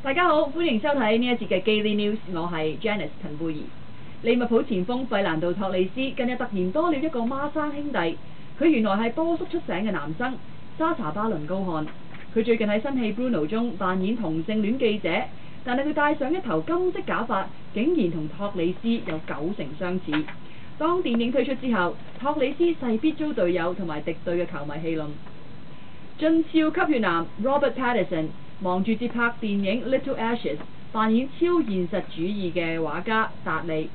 大家好，歡迎收睇呢一節嘅 Daily News， 我係 Janice 陳貝兒。利物浦前鋒費蘭道托利斯近日突然多了一個孖生兄弟，佢原來係波叔出醒嘅男生莎查巴倫高漢。佢最近喺新戲 Bruno 中扮演同性戀記者，但係佢戴上一頭金色假髮，竟然同托利斯有90%相似。當電影推出之後，托利斯勢必遭隊友同埋敵對嘅球迷戲論。俊俏吸血男 Robert Pattinson 忙住接拍電影 Little Ashes， 扮演超現實主義嘅畫家達利。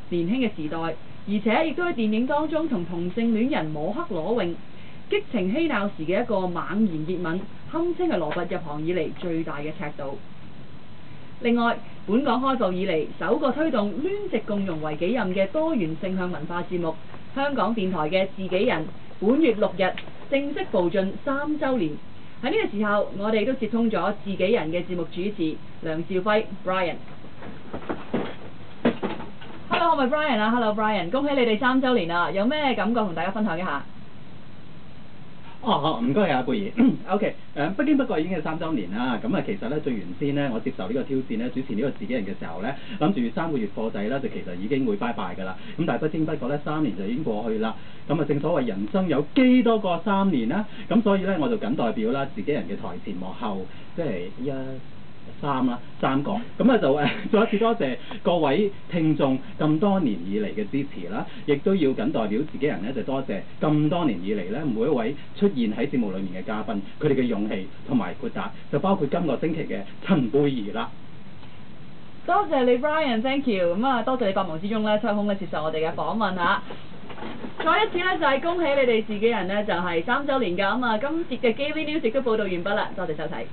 年輕嘅時代，而且亦都喺電影當中同同性戀人摸黑裸泳，激情嬉鬧時嘅一個猛然熱吻，堪稱係羅拔入行以嚟最大嘅尺度。另外，本港開埠以嚟首個推動攣直共融為己任嘅多元性向文化節目，香港電台嘅自己人，本月6日正式步進3週年。喺呢個時候，我哋都接通咗自己人嘅節目主持梁兆輝 Brian。Hello， 係咪 Brian 啊 ？Hello Brian， 恭喜你哋3週年啦！有咩感覺同大家分享一下？唔該阿貝兒。OK， 不經不覺已經係3週年啦。咁其實咧最原先咧，我接受呢個挑戰咧，主持呢個自己人嘅時候咧，諗住3個月貨仔啦，就其實已經會拜拜㗎啦。咁但係不經不覺咧，3年就已經過去啦。正所謂人生有幾多個3年啦。咁所以咧，我就僅代表啦自己人嘅台前幕後，即係3個。就再一次多謝各位聽眾咁多年以嚟嘅支持啦，亦都要僅代表自己人咧，就多謝咁多年以嚟咧每一位出現喺節目裡面嘅嘉賓，佢哋嘅勇氣同埋豁達，就包括今個星期嘅陳貝兒啦。多謝你 Brian，thank you。多謝你百忙之中咧抽空咧接受我哋嘅訪問嚇。再一次咧就係恭喜你哋自己人咧就係3週年㗎。今節嘅 Daily News 亦都報導完畢啦，多謝收睇。